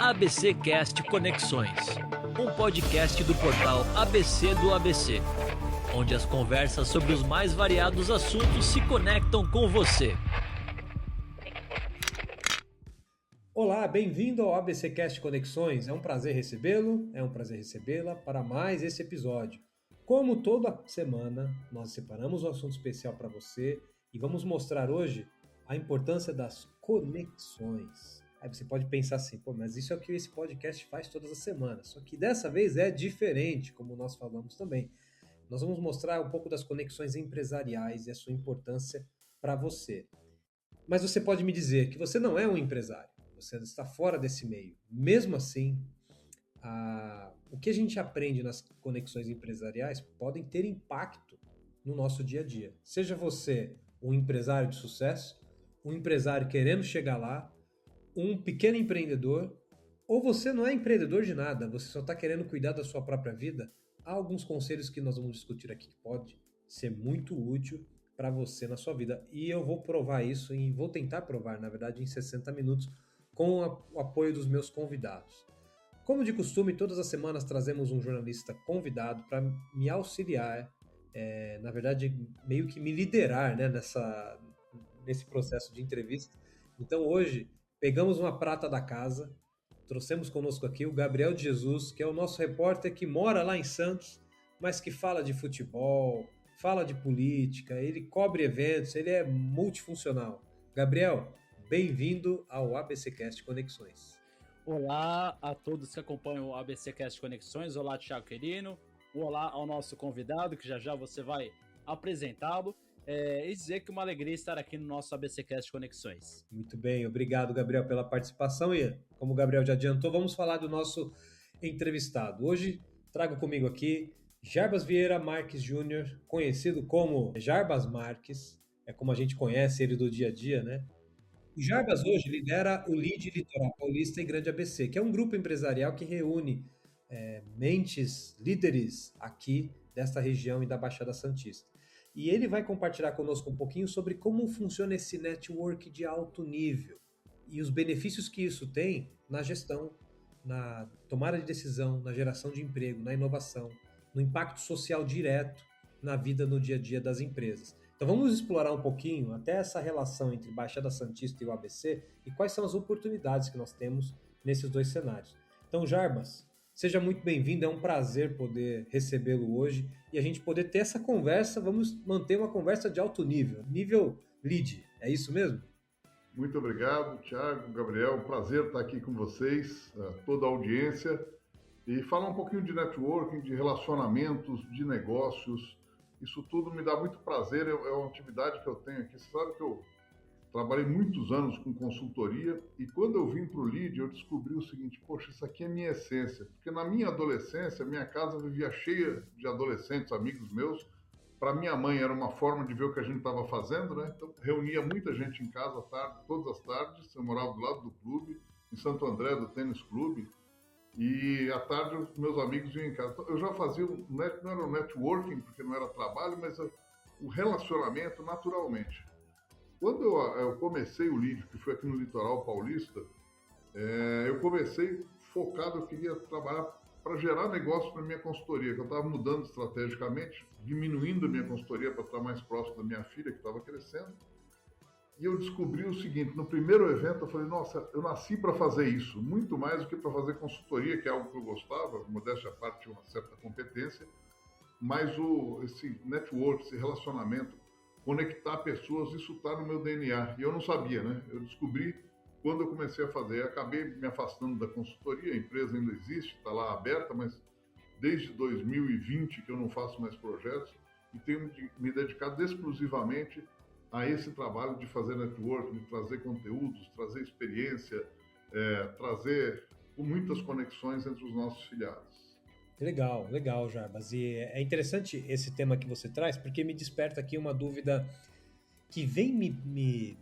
ABC Cast Conexões, um podcast do portal ABC do ABC, onde as conversas sobre os mais variados assuntos se conectam com você. Olá, bem-vindo ao ABC Cast Conexões. É um prazer recebê-lo, é um prazer recebê-la para mais esse episódio. Como toda semana, nós separamos um assunto especial para você e vamos mostrar hoje a importância das conexões. Aí você pode pensar assim, mas isso é o que esse podcast faz todas as semanas. Só que dessa vez é diferente, como nós falamos também. Nós vamos mostrar um pouco das conexões empresariais e a sua importância para você. Mas você pode me dizer que você não é um empresário, você está fora desse meio. Mesmo assim, o que a gente aprende nas conexões empresariais podem ter impacto no nosso dia a dia. Seja você um empresário de sucesso, um empresário querendo chegar lá, um pequeno empreendedor, ou você não é empreendedor de nada, você só está querendo cuidar da sua própria vida, há alguns conselhos que nós vamos discutir aqui que pode ser muito útil para você na sua vida. E eu vou provar isso, e vou tentar provar, na verdade, em 60 minutos, com o apoio dos meus convidados. Como de costume, todas as semanas trazemos um jornalista convidado para me auxiliar, na verdade, meio que me liderar, né, nesse processo de entrevista. Então hoje, pegamos uma prata da casa, trouxemos conosco aqui o Gabriel de Jesus, que é o nosso repórter que mora lá em Santos, mas que fala de futebol, fala de política, ele cobre eventos, ele é multifuncional. Gabriel, bem-vindo ao ABCcast Conexões. Olá a todos que acompanham o ABCcast Conexões. Olá, Thiago Querino. Olá ao nosso convidado, que já você vai apresentá-lo. E dizer que é uma alegria estar aqui no nosso ABCcast Conexões. Muito bem, obrigado, Gabriel, pela participação. E, como o Gabriel já adiantou, vamos falar do nosso entrevistado. Hoje trago comigo aqui Jarbas Vieira Marques Júnior, conhecido como Jarbas Marques, é como a gente conhece ele do dia a dia, né? O Jarbas hoje lidera o LEAD Litoral Paulista e Grande ABC, que é um grupo empresarial que reúne mentes, líderes aqui desta região e da Baixada Santista. E ele vai compartilhar conosco um pouquinho sobre como funciona esse network de alto nível e os benefícios que isso tem na gestão, na tomada de decisão, na geração de emprego, na inovação, no impacto social direto na vida, no dia a dia das empresas. Então vamos explorar um pouquinho até essa relação entre Baixada Santista e o ABC e quais são as oportunidades que nós temos nesses dois cenários. Então, Jarbas, seja muito bem-vindo, é um prazer poder recebê-lo hoje e a gente poder ter essa conversa, vamos manter uma conversa de alto nível lead, é isso mesmo? Muito obrigado, Thiago, Gabriel, prazer estar aqui com vocês, toda a audiência, e falar um pouquinho de networking, de relacionamentos, de negócios. Isso tudo me dá muito prazer, é uma atividade que eu tenho aqui. Você sabe que eu trabalhei muitos anos com consultoria e quando eu vim para o LEAD eu descobri o seguinte, poxa, isso aqui é minha essência. Porque na minha adolescência, minha casa vivia cheia de adolescentes, amigos meus. Para minha mãe era uma forma de ver o que a gente estava fazendo, né? Então reunia muita gente em casa à tarde, todas as tardes. Eu morava do lado do clube, em Santo André, do tênis clube. E à tarde os meus amigos iam em casa. Então, eu já fazia, não era o networking, porque não era trabalho, mas o relacionamento naturalmente. Quando eu comecei o LEAD, que foi aqui no Litoral Paulista, eu comecei focado, eu queria trabalhar para gerar negócio para minha consultoria, que eu estava mudando estrategicamente, diminuindo a minha consultoria para estar mais próximo da minha filha, que estava crescendo. E eu descobri o seguinte, no primeiro evento eu falei, nossa, eu nasci para fazer isso, muito mais do que para fazer consultoria, que é algo que eu gostava, modéstia à parte, tinha uma certa competência, mas esse network, esse relacionamento, conectar pessoas, isso está no meu DNA. E eu não sabia, né? Eu descobri quando eu comecei a fazer. Eu acabei me afastando da consultoria, a empresa ainda existe, está lá aberta, mas desde 2020 que eu não faço mais projetos e tenho me dedicado exclusivamente a esse trabalho de fazer networking, de trazer conteúdos, trazer experiência, trazer muitas conexões entre os nossos filiados. Legal, Jarbas. E é interessante esse tema que você traz, porque me desperta aqui uma dúvida que vem me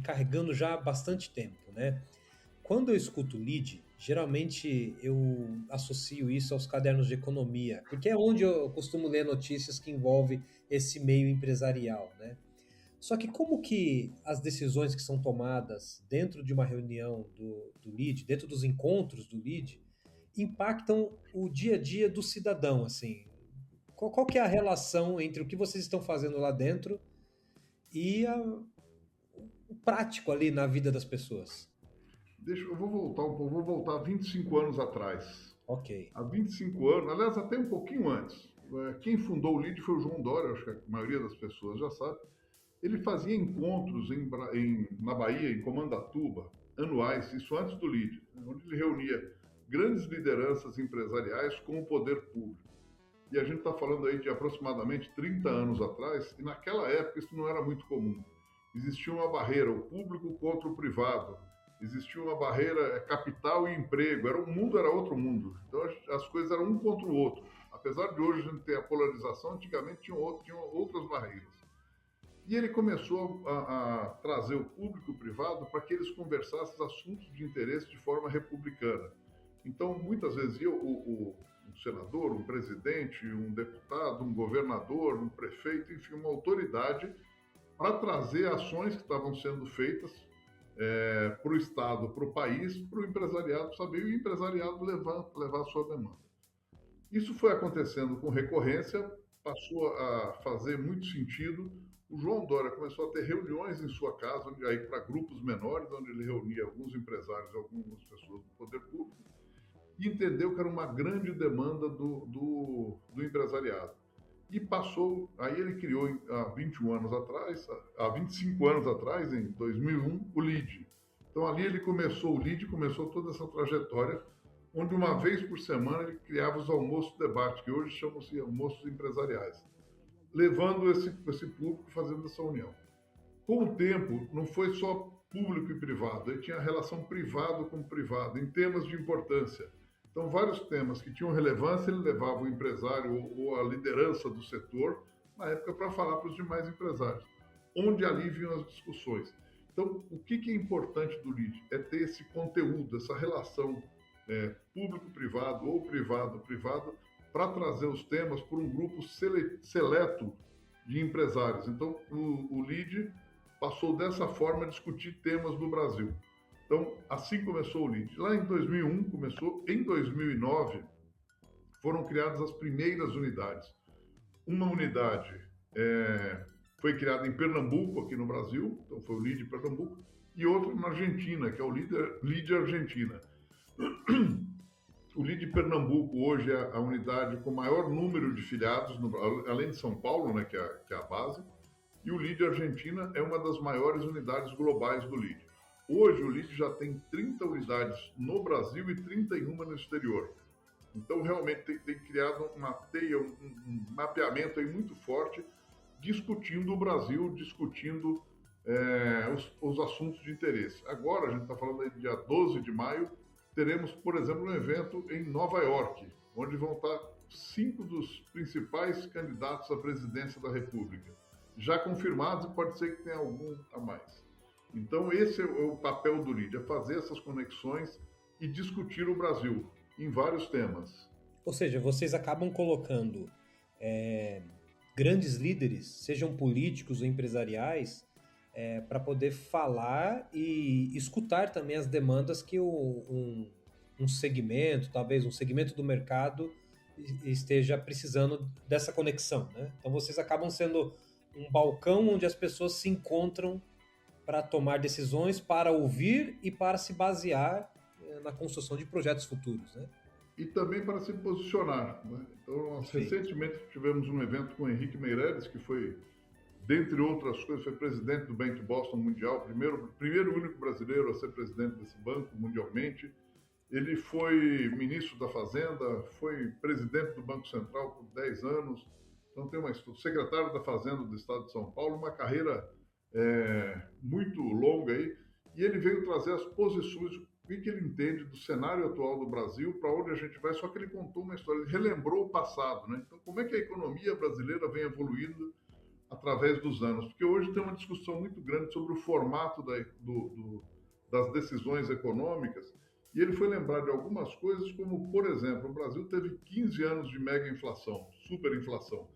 carregando já há bastante tempo, né? Quando eu escuto LEAD, geralmente eu associo isso aos cadernos de economia, porque é onde eu costumo ler notícias que envolvem esse meio empresarial, né? Só que como que as decisões que são tomadas dentro de uma reunião do LEAD, dentro dos encontros do LEAD, impactam o dia a dia do cidadão, assim? Qual que é a relação entre o que vocês estão fazendo lá dentro e o prático ali na vida das pessoas? Eu vou voltar um pouco, vou voltar 25 anos atrás. Ok. Há 25 anos, aliás, até um pouquinho antes. Quem fundou o LEAD foi o João Dória, acho que a maioria das pessoas já sabe. Ele fazia encontros na Bahia, em Comandatuba, anuais, isso antes do LEAD, onde ele reunia grandes lideranças empresariais com o poder público. E a gente está falando aí de aproximadamente 30 anos atrás, e naquela época isso não era muito comum. Existia uma barreira, o público contra o privado. Existia uma barreira, capital e emprego. O mundo era outro mundo. Então as coisas eram um contra o outro. Apesar de hoje a gente ter a polarização, antigamente tinham outras barreiras. E ele começou a trazer o público e o privado para que eles conversassem assuntos de interesse de forma republicana. Então, muitas vezes, um senador, um presidente, um deputado, um governador, um prefeito, enfim, uma autoridade, para trazer ações que estavam sendo feitas para o Estado, para o país, para o empresariado saber e o empresariado levar a sua demanda. Isso foi acontecendo com recorrência, passou a fazer muito sentido. O João Dória começou a ter reuniões em sua casa, aí para grupos menores, onde ele reunia alguns empresários, algumas pessoas do poder público, e entendeu que era uma grande demanda do empresariado. E passou, aí ele criou há 21 anos atrás, há 25 anos atrás, em 2001, o LEAD. Então ali ele começou o LEAD, começou toda essa trajetória, onde uma vez por semana ele criava os almoços debate, que hoje chamam-se almoços empresariais, levando esse público, fazendo essa união. Com o tempo, não foi só público e privado, ele tinha relação privado com privado, em temas de importância. Então, vários temas que tinham relevância, ele levava o empresário ou a liderança do setor, na época, para falar para os demais empresários, onde ali vinham as discussões. Então, o que é importante do LEAD? É ter esse conteúdo, essa relação público-privado ou privado-privado, para trazer os temas por um grupo seleto de empresários. Então, o LEAD passou dessa forma a discutir temas do Brasil. Então, assim começou o LEAD. Lá em 2001 começou, em 2009 foram criadas as primeiras unidades. Uma unidade foi criada em Pernambuco, aqui no Brasil, então foi o LEAD Pernambuco, e outra na Argentina, que é o LEAD Argentina. O LEAD Pernambuco hoje é a unidade com maior número de filiados, além de São Paulo, né, que é a base, e o LEAD Argentina é uma das maiores unidades globais do LEAD. Hoje, o LEAD já tem 30 unidades no Brasil e 31 no exterior. Então, realmente, tem criado uma teia, um mapeamento aí muito forte, discutindo o Brasil, discutindo os assuntos de interesse. Agora, a gente está falando aí dia 12 de maio, teremos, por exemplo, um evento em Nova York, onde vão estar 5 dos principais candidatos à presidência da República. Já confirmados e pode ser que tenha algum a mais. Então, esse é o papel do LEAD, é fazer essas conexões e discutir o Brasil em vários temas. Ou seja, vocês acabam colocando grandes líderes, sejam políticos ou empresariais, para poder falar e escutar também as demandas que um segmento, talvez um segmento do mercado esteja precisando dessa conexão, né? Então, vocês acabam sendo um balcão onde as pessoas se encontram para tomar decisões, para ouvir e para se basear na construção de projetos futuros, né? E também para se posicionar, né? Então, nós recentemente tivemos um evento com o Henrique Meirelles, que foi, dentre outras coisas, foi presidente do Bank Boston Mundial, primeiro e único brasileiro a ser presidente desse banco mundialmente. Ele foi ministro da Fazenda, foi presidente do Banco Central por 10 anos, então tem secretário da Fazenda do Estado de São Paulo, uma carreira muito longa aí, e ele veio trazer as posições, o que ele entende do cenário atual do Brasil, para onde a gente vai, só que ele contou uma história, ele relembrou o passado, né? Então, como é que a economia brasileira vem evoluindo através dos anos? Porque hoje tem uma discussão muito grande sobre o formato das decisões econômicas, e ele foi lembrar de algumas coisas, como, por exemplo, o Brasil teve 15 anos de mega inflação, superinflação,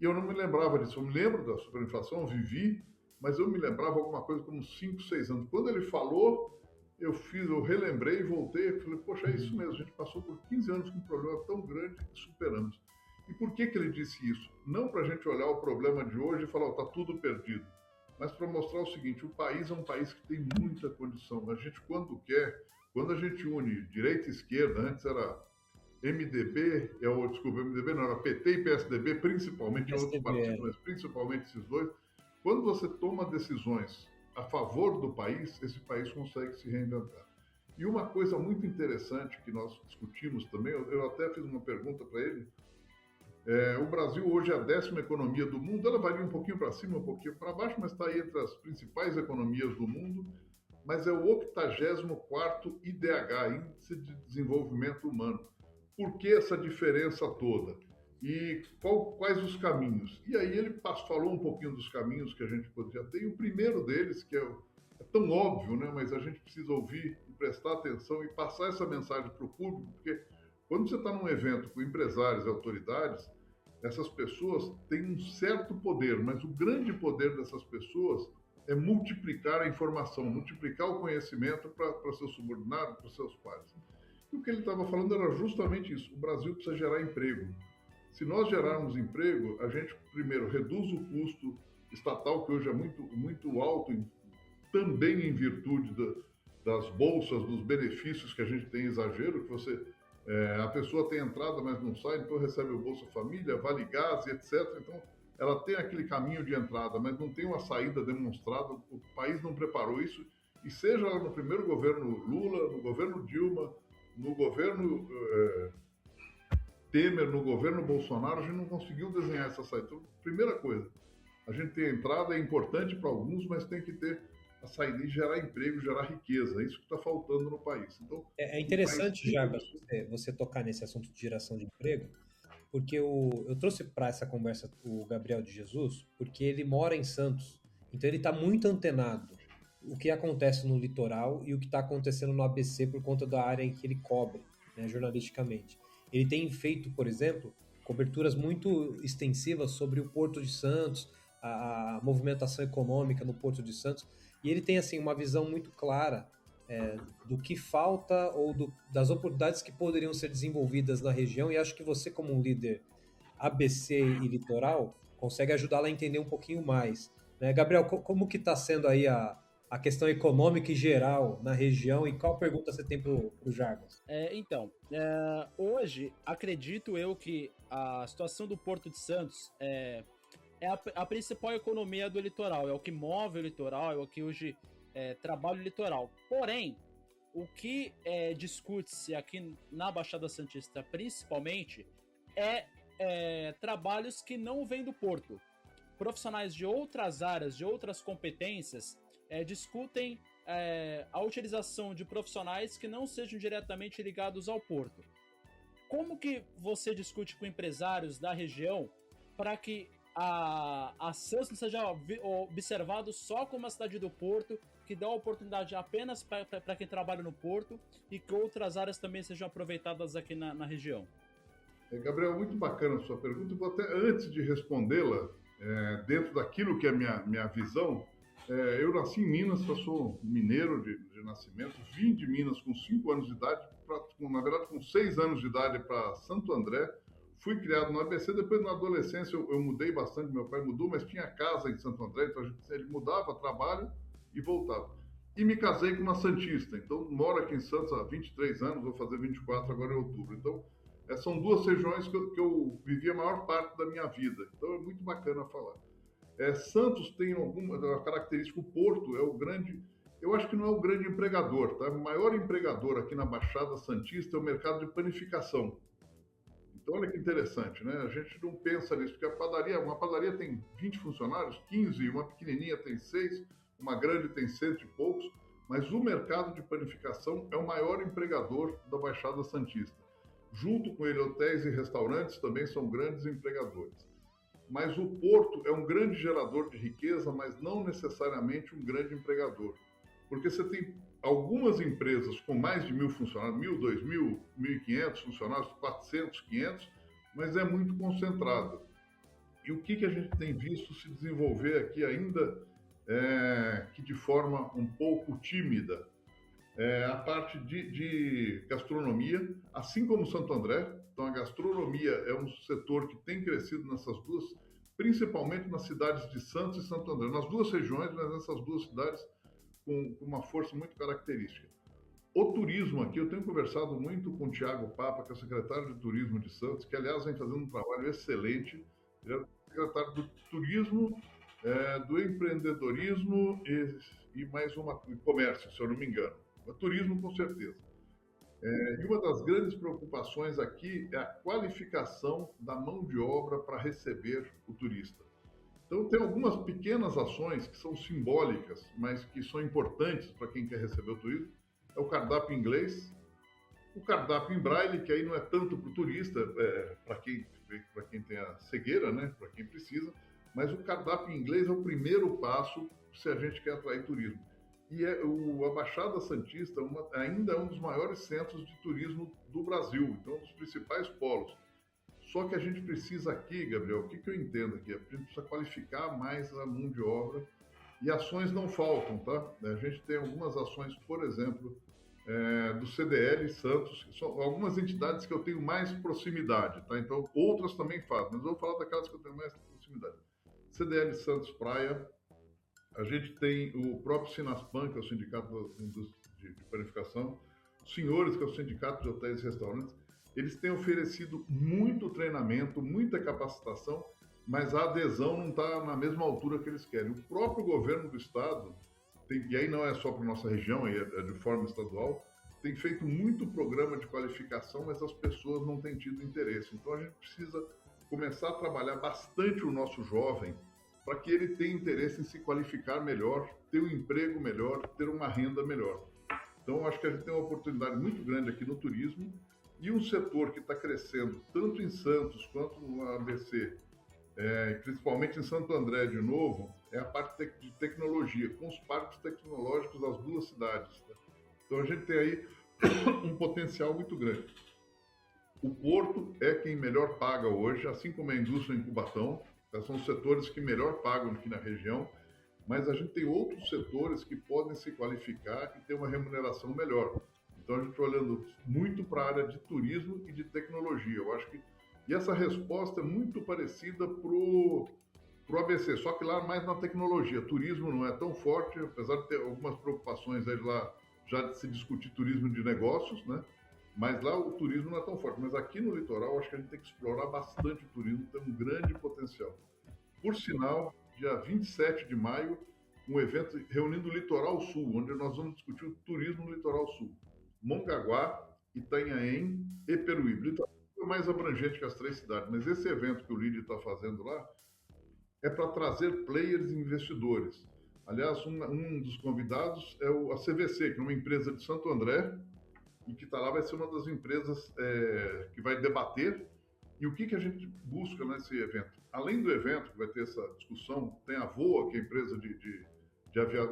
e eu não me lembrava disso. Eu me lembro da superinflação, eu vivi, mas eu me lembrava alguma coisa como 5, 6 anos. Quando ele falou, eu relembrei e voltei e falei, poxa, é isso mesmo, a gente passou por 15 anos com um problema tão grande e superamos. E por que ele disse isso? Não para a gente olhar o problema de hoje e falar, está tudo perdido, mas para mostrar o seguinte, o país é um país que tem muita condição. A gente, quando a gente une direita e esquerda, antes era MDB não, era PT e PSDB, principalmente em outros partidos, mas principalmente esses dois. Quando você toma decisões a favor do país, esse país consegue se reinventar. E uma coisa muito interessante que nós discutimos também, eu até fiz uma pergunta para ele, o Brasil hoje é a 10ª economia do mundo, ela varia um pouquinho para cima, um pouquinho para baixo, mas está aí entre as principais economias do mundo, mas é o 84º IDH, Índice de Desenvolvimento Humano. Por que essa diferença toda? E quais os caminhos? E aí ele falou um pouquinho dos caminhos que a gente poderia ter, e o primeiro deles, que é tão óbvio, né? Mas a gente precisa ouvir e prestar atenção e passar essa mensagem para o público, porque quando você está num evento com empresários e autoridades, essas pessoas têm um certo poder, mas o grande poder dessas pessoas é multiplicar a informação, multiplicar o conhecimento para seus subordinados, para seus pares. E o que ele estava falando era justamente isso, o Brasil precisa gerar emprego. Se nós gerarmos emprego, a gente, primeiro, reduz o custo estatal, que hoje é muito alto, também em virtude das bolsas, dos benefícios que a gente tem exagero, que a pessoa tem entrada, mas não sai, então recebe o Bolsa Família, Vale Gás e etc. Então, ela tem aquele caminho de entrada, mas não tem uma saída demonstrada, o país não preparou isso, e seja lá no primeiro governo Lula, no governo Dilma, no governo Temer, no governo Bolsonaro, a gente não conseguiu desenhar essa saída. Então, primeira coisa, a gente tem a entrada, é importante para alguns, mas tem que ter a saída e gerar emprego, gerar riqueza. É isso que está faltando no país. Então, é interessante, Jarbas, você tocar nesse assunto de geração de emprego, porque eu trouxe para essa conversa o Gabriel de Jesus, porque ele mora em Santos, então ele está muito antenado o que acontece no litoral e o que está acontecendo no ABC por conta da área em que ele cobre, né, jornalisticamente. Ele tem feito, por exemplo, coberturas muito extensivas sobre o Porto de Santos, a movimentação econômica no Porto de Santos, e ele tem assim uma visão muito clara do que falta ou das oportunidades que poderiam ser desenvolvidas na região, e acho que você, como um líder ABC e litoral, consegue ajudá-la a entender um pouquinho mais. Né? Gabriel, como que está sendo aí a questão econômica e geral na região, e qual pergunta você tem para o Jarbas? Hoje, acredito eu que a situação do Porto de Santos é a principal economia do litoral, é o que move o litoral, é o que hoje trabalha o litoral. Porém, o que discute-se aqui na Baixada Santista, principalmente, trabalhos que não vêm do Porto. Profissionais de outras áreas, de outras competências, discutem a utilização de profissionais que não sejam diretamente ligados ao Porto. Como que você discute com empresários da região para que a Santos não seja observado só como a cidade do Porto, que dá oportunidade apenas para quem trabalha no Porto, e que outras áreas também sejam aproveitadas aqui na região? Gabriel, muito bacana a sua pergunta. Vou até, antes de respondê-la, dentro daquilo que é minha visão, eu nasci em Minas, eu sou mineiro de nascimento, vim de Minas com 5 anos de idade, na verdade com 6 anos de idade para Santo André. Fui criado no ABC, depois na adolescência eu mudei bastante, meu pai mudou, mas tinha casa em Santo André, então ele mudava, trabalho e voltava. E me casei com uma santista, então moro aqui em Santos há 23 anos, vou fazer 24 agora em outubro. Então, são duas regiões que eu vivi a maior parte da minha vida, então é muito bacana falar. Santos tem alguma característica, o Porto é o grande, eu acho que não é o grande empregador, tá? O maior empregador aqui na Baixada Santista é o mercado de panificação. Então, olha que interessante, né? A gente não pensa nisso, porque uma padaria tem 20 funcionários, 15, uma pequenininha tem 6, uma grande tem 100 e poucos, mas o mercado de panificação é o maior empregador da Baixada Santista. Junto com ele, hotéis e restaurantes também são grandes empregadores. Mas o Porto é um grande gerador de riqueza, mas não necessariamente um grande empregador. Porque você tem algumas empresas com mais de 1.000 funcionários, 1.000, 2.000, 1.500 funcionários, 400, 500, mas é muito concentrado. E o que a gente tem visto se desenvolver aqui ainda que de forma um pouco tímida, a parte de gastronomia, assim como Santo André. Então, a gastronomia é um setor que tem crescido nessas duas, principalmente nas cidades de Santos e Santo André, nas duas regiões, mas nessas duas cidades com uma força muito característica. O turismo aqui, eu tenho conversado muito com o Thiago Papa, que é o secretário de Turismo de Santos, que, aliás, vem fazendo um trabalho excelente. Ele é o secretário do Turismo, do Empreendedorismo e mais uma, comércio, se eu não me engano. Turismo, com certeza. E uma das grandes preocupações aqui é a qualificação da mão de obra para receber o turista. Então, tem algumas pequenas ações que são simbólicas, mas que são importantes para quem quer receber o turismo. É o cardápio inglês, o cardápio em braille, que aí não é tanto para o turista, para quem tem a cegueira, né? Para quem precisa, mas o cardápio em inglês é o primeiro passo se a gente quer atrair turismo. E a Baixada Santista ainda é um dos maiores centros de turismo do Brasil, então um dos principais polos. Só que a gente precisa aqui, Gabriel, o que eu entendo aqui? A gente precisa qualificar mais a mão de obra e ações não faltam, tá? A gente tem algumas ações, por exemplo, do CDL Santos, que são algumas entidades que eu tenho mais proximidade, tá? Então, outras também fazem, mas eu vou falar daquelas que eu tenho mais proximidade. CDL Santos Praia, a gente tem o próprio Sinaspan, que é o Sindicato de Panificação, Senhores, que é o Sindicato de Hotéis e Restaurantes. Eles têm oferecido muito treinamento, muita capacitação, mas a adesão não está na mesma altura que eles querem. O próprio governo do estado, e aí não é só para nossa região, é de forma estadual, tem feito muito programa de qualificação, mas as pessoas não têm tido interesse. Então a gente precisa começar a trabalhar bastante o nosso jovem para que ele tenha interesse em se qualificar melhor, ter um emprego melhor, ter uma renda melhor. Então, acho que a gente tem uma oportunidade muito grande aqui no turismo e um setor que está crescendo tanto em Santos quanto no ABC, principalmente em Santo André de novo, é a parte de tecnologia, com os parques tecnológicos das duas cidades. Né? Então, a gente tem aí um potencial muito grande. O porto é quem melhor paga hoje, assim como a indústria em Cubatão. São os setores que melhor pagam aqui na região, mas a gente tem outros setores que podem se qualificar e ter uma remuneração melhor. Então a gente está olhando muito para a área de turismo e de tecnologia. Eu acho que e essa resposta é muito parecida para o ABC, só que lá mais na tecnologia. Turismo não é tão forte, apesar de ter algumas preocupações aí lá já de se discutir turismo de negócios, né? Mas lá o turismo não é tão forte. Mas aqui no litoral, acho que a gente tem que explorar bastante o turismo, tem um grande potencial. Por sinal, dia 27 de maio, um evento reunindo o Litoral Sul, onde nós vamos discutir o turismo no Litoral Sul. Mongaguá, Itanhaém e Peruíbe. O litoral é mais abrangente que as três cidades, mas esse evento que o Lídio está fazendo lá é para trazer players e investidores. Aliás, um dos convidados é a CVC, que é uma empresa de Santo André, e que está lá vai ser uma das empresas que vai debater. E o que a gente busca nesse evento? Além do evento, que vai ter essa discussão, tem a VOA, que é a empresa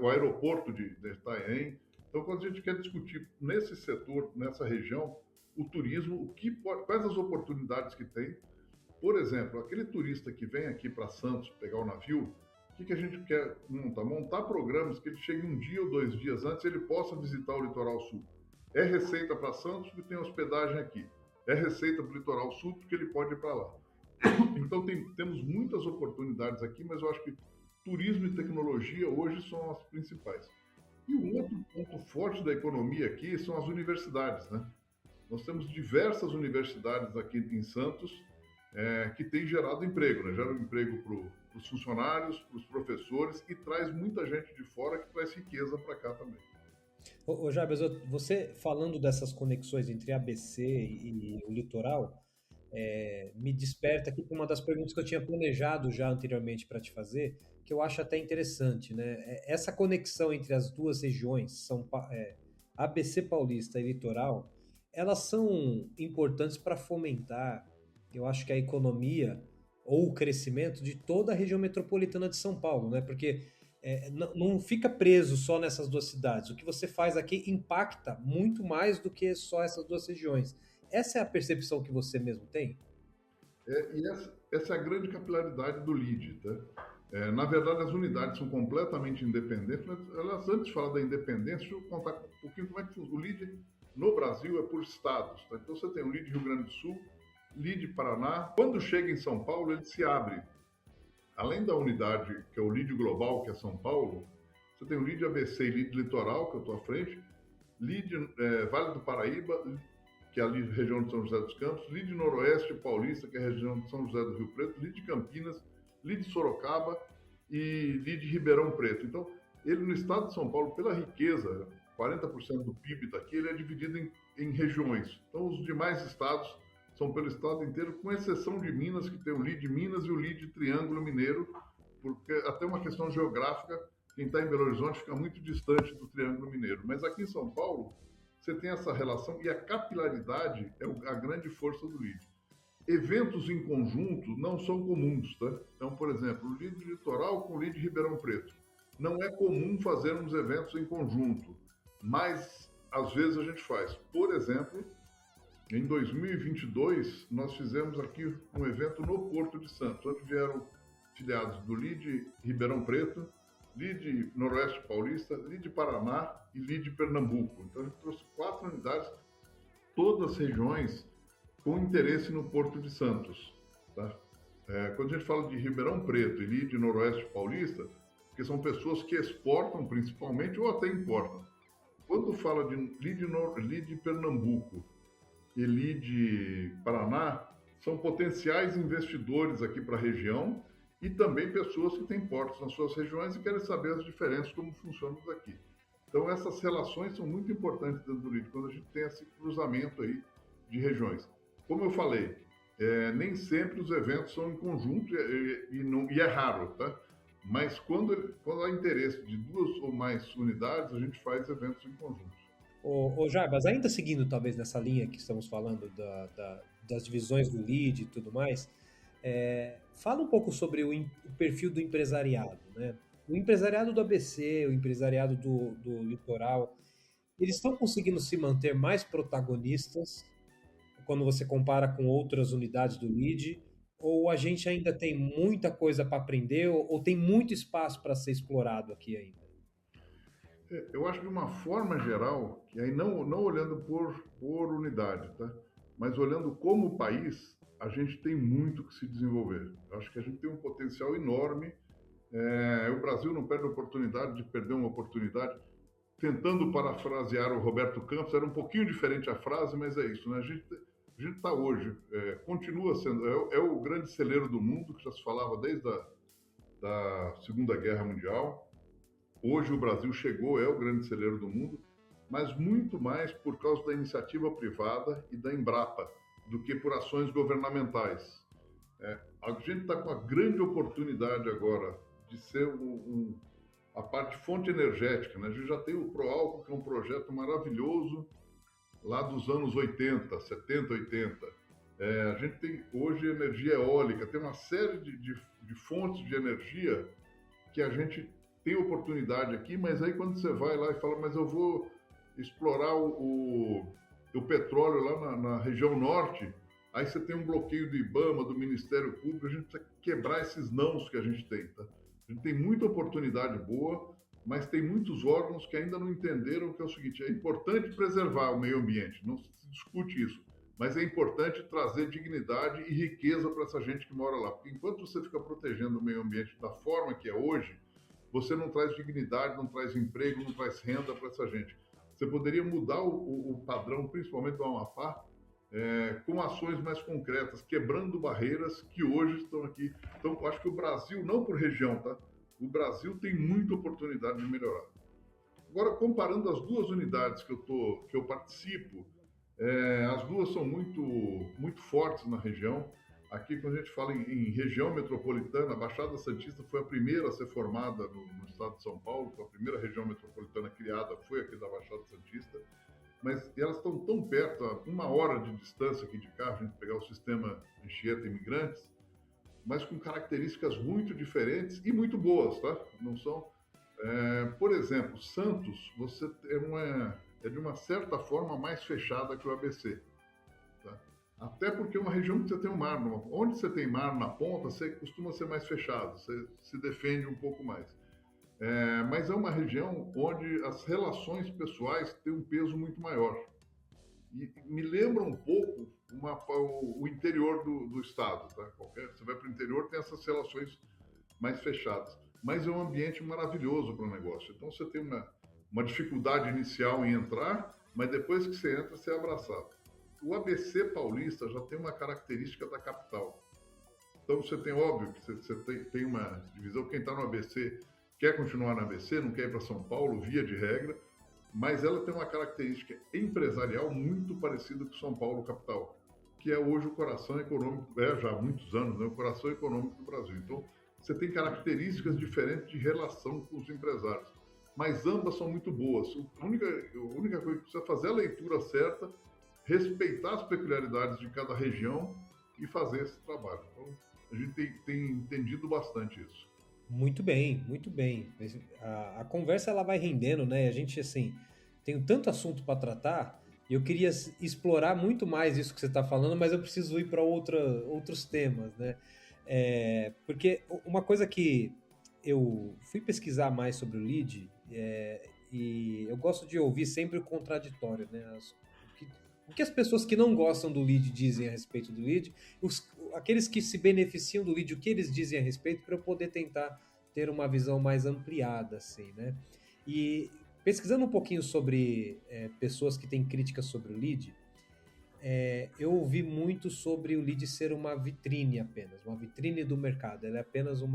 o aeroporto de Itanhaém. Então, quando a gente quer discutir nesse setor, nessa região, o turismo, quais as oportunidades que tem. Por exemplo, aquele turista que vem aqui para Santos pegar o navio, o que a gente quer montar? Montar programas que ele chegue um dia ou 2 dias antes e ele possa visitar o Litoral Sul. É receita para Santos porque tem hospedagem aqui. É receita para o Litoral Sul porque ele pode ir para lá. Então temos muitas oportunidades aqui, mas eu acho que turismo e tecnologia hoje são as principais. E um outro ponto forte da economia aqui são as universidades, né? Nós temos diversas universidades aqui em Santos que têm gerado emprego, né? Geram emprego para os funcionários, para os professores e traz muita gente de fora que traz riqueza para cá também. Ô Jabes, você falando dessas conexões entre ABC e o litoral, me desperta aqui para uma das perguntas que eu tinha planejado já anteriormente para te fazer, que eu acho até interessante, né? Essa conexão entre as duas regiões, ABC Paulista e litoral, elas são importantes para fomentar, eu acho que a economia ou o crescimento de toda a região metropolitana de São Paulo, né? Porque não fica preso só nessas duas cidades. O que você faz aqui impacta muito mais do que só essas duas regiões. Essa é a percepção que você mesmo tem? E essa é a grande capilaridade do LID, tá? Na verdade, as unidades são completamente independentes, mas elas, antes de falar da independência, deixa eu contar um pouquinho como é que funciona. O LEED no Brasil é por estados. Tá? Então, você tem o LEED Rio Grande do Sul, LEED Paraná. Quando chega em São Paulo, ele se abre. Além da unidade, que é o LEED Global, que é São Paulo, você tem o LEED ABC e LEED Litoral, que eu estou à frente, LEED Vale do Paraíba, que é a região de São José dos Campos, LEED Noroeste Paulista, que é a região de São José do Rio Preto, LEED Campinas, LEED Sorocaba e LEED Ribeirão Preto. Então, ele no estado de São Paulo, pela riqueza, 40% do PIB daqui, ele é dividido em regiões. Então, os demais estados são pelo estado inteiro, com exceção de Minas, que tem o LEED Minas e o LEED Triângulo Mineiro, porque até uma questão geográfica, quem está em Belo Horizonte fica muito distante do Triângulo Mineiro. Mas aqui em São Paulo, você tem essa relação e a capilaridade é a grande força do LEED. Eventos em conjunto não são comuns, tá? Então, por exemplo, o LEED Litoral com o LEED Ribeirão Preto. Não é comum fazermos eventos em conjunto, mas às vezes a gente faz. Por exemplo, em 2022, nós fizemos aqui um evento no Porto de Santos, onde vieram filiados do LEED Ribeirão Preto, LEED Noroeste Paulista, LEED Paraná e LEED Pernambuco. Então, a gente trouxe 4 unidades, todas regiões com interesse no Porto de Santos. Tá? Quando a gente fala de Ribeirão Preto e LEED Noroeste Paulista, porque são pessoas que exportam principalmente ou até importam. Quando fala de LEED Pernambuco e LEED Paraná, são potenciais investidores aqui para a região e também pessoas que têm portos nas suas regiões e querem saber as diferenças, como funcionam daqui. Então, essas relações são muito importantes dentro do LEED, quando a gente tem esse cruzamento aí de regiões. Como eu falei, nem sempre os eventos são em conjunto e é raro, tá? Mas quando há interesse de 2 ou mais unidades, a gente faz eventos em conjunto. Ô Jarbas, ainda seguindo talvez nessa linha que estamos falando das divisões do LEED e tudo mais, fala um pouco sobre o perfil do empresariado, né? O empresariado do ABC, o empresariado do Litoral, eles estão conseguindo se manter mais protagonistas quando você compara com outras unidades do LEED? Ou a gente ainda tem muita coisa para aprender ou tem muito espaço para ser explorado aqui ainda? Eu acho que de uma forma geral, e aí não olhando por unidade, tá? Mas olhando como país, a gente tem muito que se desenvolver. Eu acho que a gente tem um potencial enorme. O Brasil não perde a oportunidade de perder uma oportunidade. Tentando parafrasear o Roberto Campos, era um pouquinho diferente a frase, mas é isso, né? A gente está hoje, continua sendo, é o grande celeiro do mundo, que já se falava desde da Segunda Guerra Mundial. Hoje o Brasil chegou, é o grande celeiro do mundo, mas muito mais por causa da iniciativa privada e da Embrapa, do que por ações governamentais. A gente está com a grande oportunidade agora de ser a parte fonte energética, né? A gente já tem o Proálcool, que é um projeto maravilhoso, lá dos anos 80, 70, 80. A gente tem hoje energia eólica, tem uma série de fontes de energia que a gente tem oportunidade aqui, mas aí quando você vai lá e fala, mas eu vou explorar o petróleo lá na região norte, aí você tem um bloqueio do IBAMA, do Ministério Público, a gente precisa quebrar esses nãos que a gente tem, tá? A gente tem muita oportunidade boa, mas tem muitos órgãos que ainda não entenderam que é o seguinte, é importante preservar o meio ambiente, não se discute isso, mas é importante trazer dignidade e riqueza para essa gente que mora lá, porque enquanto você fica protegendo o meio ambiente da forma que é hoje, você não traz dignidade, não traz emprego, não traz renda para essa gente. Você poderia mudar o padrão, principalmente do Amapá, com ações mais concretas, quebrando barreiras que hoje estão aqui. Então, eu acho que o Brasil, não por região, tá? O Brasil tem muita oportunidade de melhorar. Agora, comparando as 2 unidades que eu participo, as 2 são muito fortes na região. Aqui, quando a gente fala em região metropolitana, a Baixada Santista foi a primeira a ser formada no estado de São Paulo, foi a primeira região metropolitana criada, foi aqui da Baixada Santista. Mas elas estão tão perto, a 1 hora de distância aqui de carro, a gente pegar o sistema Anchieta Imigrantes, mas com características muito diferentes e muito boas, tá? Não são... por exemplo, Santos, é de uma certa forma mais fechada que o ABC. Tá? Até porque é uma região que você tem um mar. Onde você tem mar na ponta, você costuma ser mais fechado, você se defende um pouco mais. Mas é uma região onde as relações pessoais têm um peso muito maior. E me lembra um pouco o interior do estado. Tá? Você vai para o interior, tem essas relações mais fechadas. Mas é um ambiente maravilhoso para o negócio. Então você tem uma dificuldade inicial em entrar, mas depois que você entra, você é abraçado. O ABC paulista já tem uma característica da capital. Então você tem, óbvio, que você tem uma divisão. Quem está no ABC quer continuar no ABC, não quer ir para São Paulo, via de regra, mas ela tem uma característica empresarial muito parecida com São Paulo, capital, que é hoje o coração econômico, já há muitos anos, né, o coração econômico do Brasil. Então, você tem características diferentes de relação com os empresários, mas ambas são muito boas. A única coisa que precisa fazer é a leitura certa, respeitar as peculiaridades de cada região e fazer esse trabalho. Então, a gente tem entendido bastante isso. Muito bem, muito bem. A conversa ela vai rendendo, né? A gente, assim, tem tanto assunto para tratar e eu queria explorar muito mais isso que você está falando, mas eu preciso ir para outros temas, né? Porque uma coisa que eu fui pesquisar mais sobre o lead e eu gosto de ouvir sempre o contraditório, né? O que as pessoas que não gostam do lead dizem a respeito do lead, aqueles que se beneficiam do lead, o que eles dizem a respeito, para eu poder tentar ter uma visão mais ampliada, assim, né? E pesquisando um pouquinho sobre pessoas que têm críticas sobre o lead, eu ouvi muito sobre o lead ser uma vitrine apenas, uma vitrine do mercado. Ela é apenas um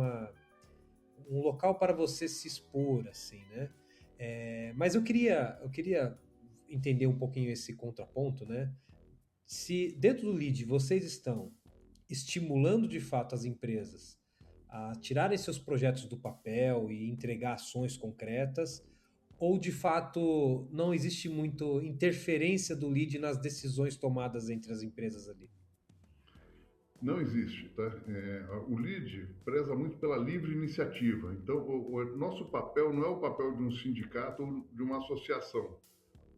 local para você se expor, assim, né? Mas eu queria entender um pouquinho esse contraponto, né? Se dentro do lead vocês estão estimulando de fato as empresas a tirarem seus projetos do papel e entregar ações concretas, ou de fato não existe muito interferência do lead nas decisões tomadas entre as empresas ali? Não existe, tá? O LEAD preza muito pela livre iniciativa. Então, o nosso papel não é o papel de um sindicato ou de uma associação.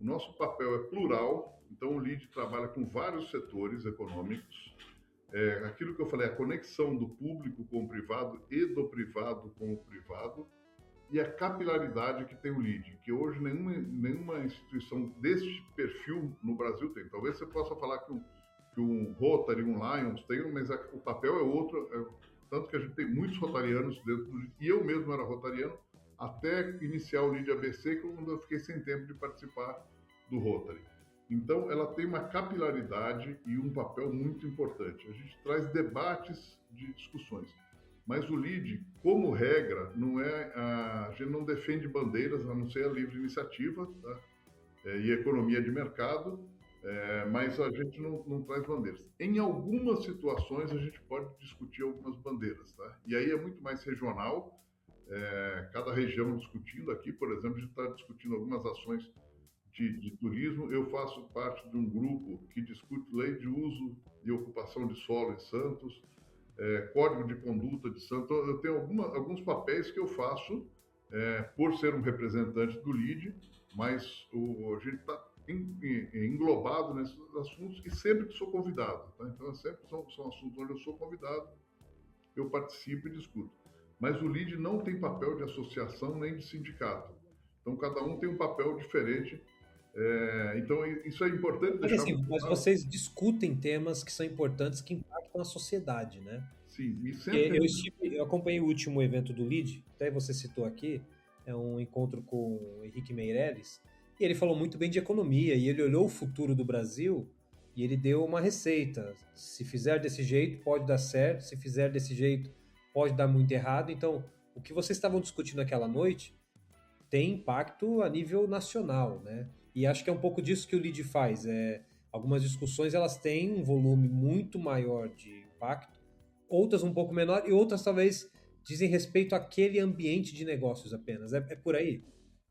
O nosso papel é plural, então o LEAD trabalha com vários setores econômicos. Aquilo que eu falei, a conexão do público com o privado e do privado com o privado, e a capilaridade que tem o LEAD, que hoje nenhuma instituição deste perfil no Brasil tem. Talvez você possa falar que um Rotary, um Lions tem, mas o papel é outro, tanto que a gente tem muitos rotarianos dentro do LEAD, e eu mesmo era rotariano, até iniciar o LEAD ABC, quando eu fiquei sem tempo de participar do Rotary. Então, ela tem uma capilaridade e um papel muito importante. A gente traz debates de discussões. Mas o LEAD, como regra, a gente não defende bandeiras, a não ser a livre iniciativa, tá? E economia de mercado, mas a gente não traz bandeiras. Em algumas situações, a gente pode discutir algumas bandeiras, tá? E aí é muito mais regional, cada região discutindo. Aqui, por exemplo, a gente está discutindo algumas ações de turismo. Eu faço parte de um grupo que discute lei de uso e ocupação de solo em Santos, código de conduta de Santos. Eu tenho alguns papéis que eu faço por ser um representante do LEAD, mas a gente está englobado nesses assuntos e sempre que sou convidado. Tá? Então, sempre são assuntos onde eu sou convidado, eu participo e discuto. Mas o LEAD não tem papel de associação nem de sindicato. Então, cada um tem um papel diferente. Então, isso é importante deixar... Mas vocês discutem temas que são importantes, que impactam a sociedade, né? Sim, e sempre... Eu acompanhei o último evento do LEAD, até você citou aqui, é um encontro com o Henrique Meirelles, e ele falou muito bem de economia, e ele olhou o futuro do Brasil e ele deu uma receita. Se fizer desse jeito, pode dar certo, se fizer desse jeito, pode dar muito errado. Então, o que vocês estavam discutindo aquela noite tem impacto a nível nacional, né? E acho que é um pouco disso que o LEAD faz. Algumas discussões elas têm um volume muito maior de impacto, outras um pouco menor, e outras talvez dizem respeito àquele ambiente de negócios apenas. É por aí?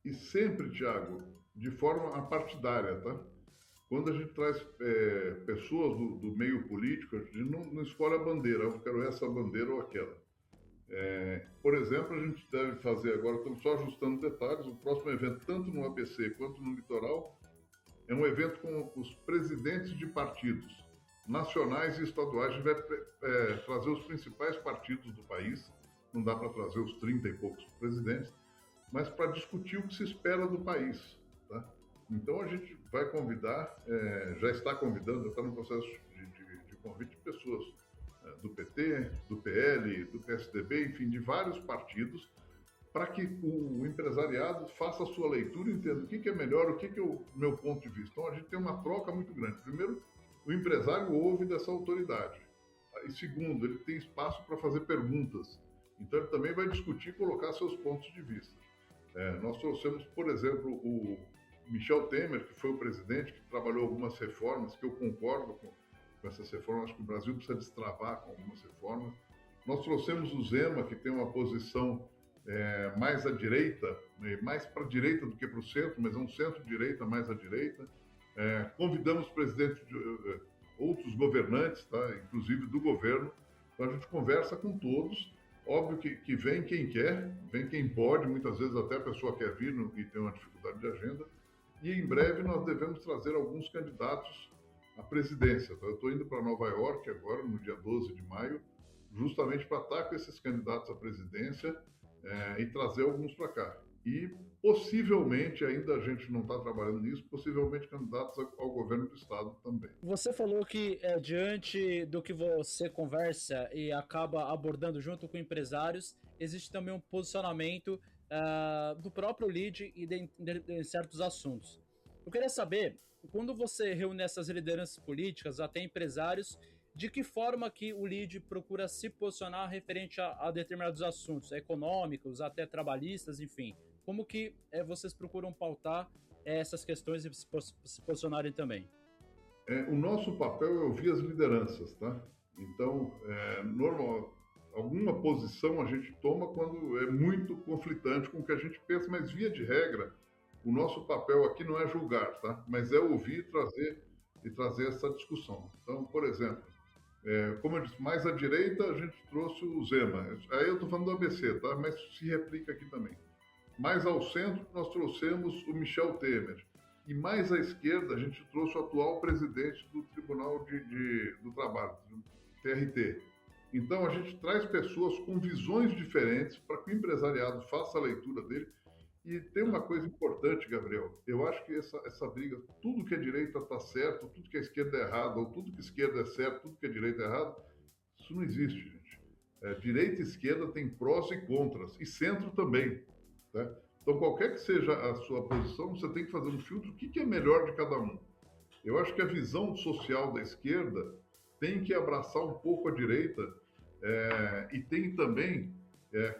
E sempre, Thiago, de forma apartidária, tá? Quando a gente traz pessoas do meio político, a gente não escolhe a bandeira, eu quero essa bandeira ou aquela. Por exemplo, a gente deve fazer agora, estamos só ajustando detalhes, o próximo evento, tanto no ABC quanto no Litoral, é um evento com os presidentes de partidos. nacionais e estaduais. A gente vai trazer os principais partidos do país, não dá para trazer os 30 e poucos presidentes, mas para discutir o que se espera do país. Tá? Então a gente vai convidar, já está convidando, já está no processo de convite de pessoas do PT, do PL, do PSDB, enfim, de vários partidos, para que o empresariado faça a sua leitura e entenda o que é melhor, o que é o meu ponto de vista. Então a gente tem uma troca muito grande. Primeiro, o empresário ouve dessa autoridade. E segundo, ele tem espaço para fazer perguntas. Então ele também vai discutir e colocar seus pontos de vista. Nós trouxemos, por exemplo, o Michel Temer, que foi o presidente, que trabalhou algumas reformas, que eu concordo com essas reformas. Acho que o Brasil precisa destravar com algumas reformas. Nós trouxemos o Zema, que tem uma posição mais à direita, mais para a direita do que para o centro, mas é um centro-direita mais à direita. Convidamos presidentes de outros governantes, tá? Inclusive do governo. Então a gente conversa com todos. Óbvio que vem quem quer, vem quem pode, muitas vezes até a pessoa quer vir e tem uma dificuldade de agenda. E em breve nós devemos trazer alguns candidatos à presidência. Tá? Eu estou indo para Nova York agora, no dia 12 de maio, justamente para estar com esses candidatos à presidência e trazer alguns para cá. E possivelmente, ainda a gente não está trabalhando nisso, possivelmente candidatos ao governo do estado também. Você falou que diante do que você conversa e acaba abordando junto com empresários, existe também um posicionamento do próprio LEAD e de certos assuntos. Eu queria saber, quando você reúne essas lideranças políticas, até empresários, de que forma que o LEAD procura se posicionar referente a determinados assuntos econômicos, até trabalhistas, enfim. Como que vocês procuram pautar essas questões e se posicionarem também? O nosso papel é ouvir as lideranças, tá? Então, alguma posição a gente toma quando é muito conflitante com o que a gente pensa, mas via de regra, o nosso papel aqui não é julgar, tá? Mas é ouvir e trazer essa discussão. Então, por exemplo, como eu disse, mais à direita a gente trouxe o Zema. Aí eu estou falando do ABC, tá? Mas se replica aqui também. Mais ao centro, nós trouxemos o Michel Temer. E mais à esquerda, a gente trouxe o atual presidente do Tribunal do Trabalho, do TRT. Então, a gente traz pessoas com visões diferentes para que o empresariado faça a leitura dele. E tem uma coisa importante, Gabriel. Eu acho que essa briga, tudo que é direita está certo, tudo que é esquerda é errado, ou tudo que é esquerda é certo, tudo que é direita é errado, isso não existe, gente. Direita e esquerda tem prós e contras, e centro também. Tá? Então, qualquer que seja a sua posição, você tem que fazer um filtro, o que é melhor de cada um. Eu acho que a visão social da esquerda tem que abraçar um pouco a direita e tem também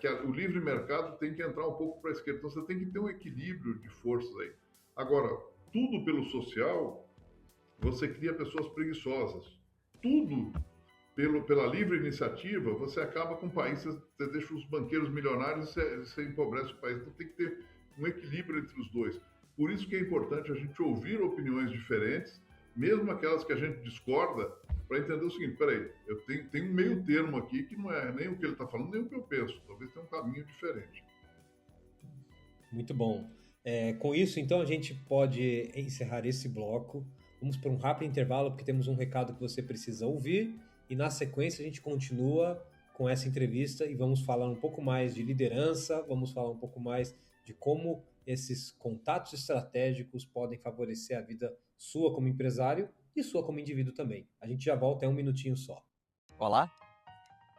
que o livre mercado tem que entrar um pouco para a esquerda. Então, você tem que ter um equilíbrio de forças aí. Agora, tudo pelo social, você cria pessoas preguiçosas. Tudo pela livre iniciativa, você acaba com o país, você deixa os banqueiros milionários e você empobrece o país. Então tem que ter um equilíbrio entre os dois. Por isso que é importante a gente ouvir opiniões diferentes, mesmo aquelas que a gente discorda, para entender o seguinte, peraí, eu tenho um meio termo aqui que não é nem o que ele está falando, nem o que eu penso. Talvez tenha um caminho diferente. Muito bom. Com isso, então, a gente pode encerrar esse bloco. Vamos para um rápido intervalo, porque temos um recado que você precisa ouvir. E na sequência a gente continua com essa entrevista e vamos falar um pouco mais de liderança, vamos falar um pouco mais de como esses contatos estratégicos podem favorecer a vida sua como empresário e sua como indivíduo também. A gente já volta em um minutinho só. Olá,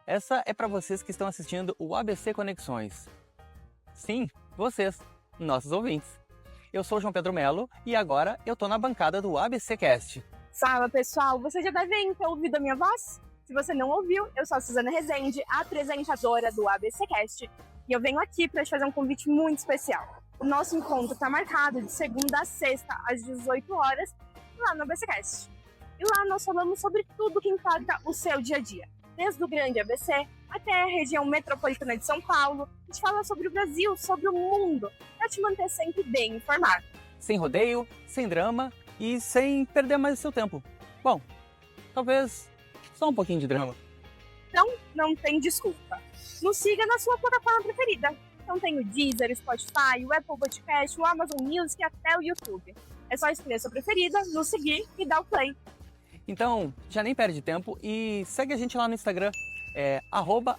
essa é para vocês que estão assistindo o ABC Conexões. Sim, vocês, nossos ouvintes. Eu sou o João Pedro Melo e agora eu tô na bancada do ABC Cast. Fala pessoal, você já deve ter ouvido a minha voz? Se você não ouviu, eu sou a Suzana Rezende, apresentadora do ABC Cast, e eu venho aqui para te fazer um convite muito especial. O nosso encontro está marcado de segunda a sexta, às 18 horas, lá no ABC Cast. E lá nós falamos sobre tudo que impacta o seu dia a dia, desde o grande ABC até a região metropolitana de São Paulo. A gente fala sobre o Brasil, sobre o mundo, para te manter sempre bem informado. Sem rodeio, sem drama e sem perder mais o seu tempo. Bom, talvez só um pouquinho de drama. Então, não tem desculpa. Nos siga na sua plataforma preferida. Então tem o Deezer, o Spotify, o Apple Podcast, o Amazon Music e até o YouTube. É só escolher a sua preferida, nos seguir e dar o play. Então, já nem perde tempo e segue a gente lá no Instagram,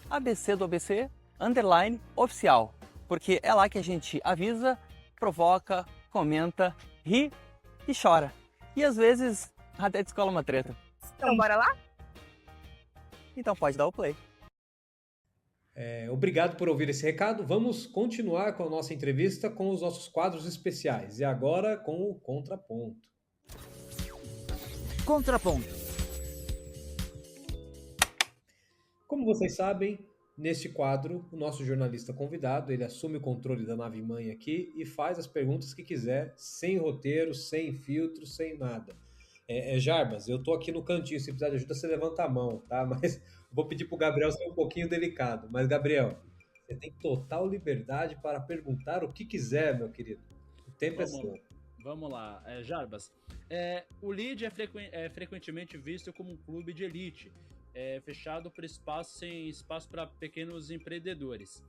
@abcdoabc_oficial, porque é lá que a gente avisa, provoca, comenta, ri e chora. E às vezes até descola uma treta. Então, bora lá? Então pode dar o play. Obrigado por ouvir esse recado. Vamos continuar com a nossa entrevista com os nossos quadros especiais. E agora com o Contraponto. Contraponto. Como vocês sabem, neste quadro, o nosso jornalista convidado, ele assume o controle da nave-mãe aqui e faz as perguntas que quiser, sem roteiro, sem filtro, sem nada. Jarbas, eu tô aqui no cantinho, se precisar de ajuda, você levanta a mão, tá? Mas vou pedir pro Gabriel ser um pouquinho delicado. Mas, Gabriel, você tem total liberdade para perguntar o que quiser, meu querido. O tempo é seu. Vamos lá, Jarbas. O Lead é frequentemente visto como um clube de elite, fechado por espaço sem espaço para pequenos empreendedores.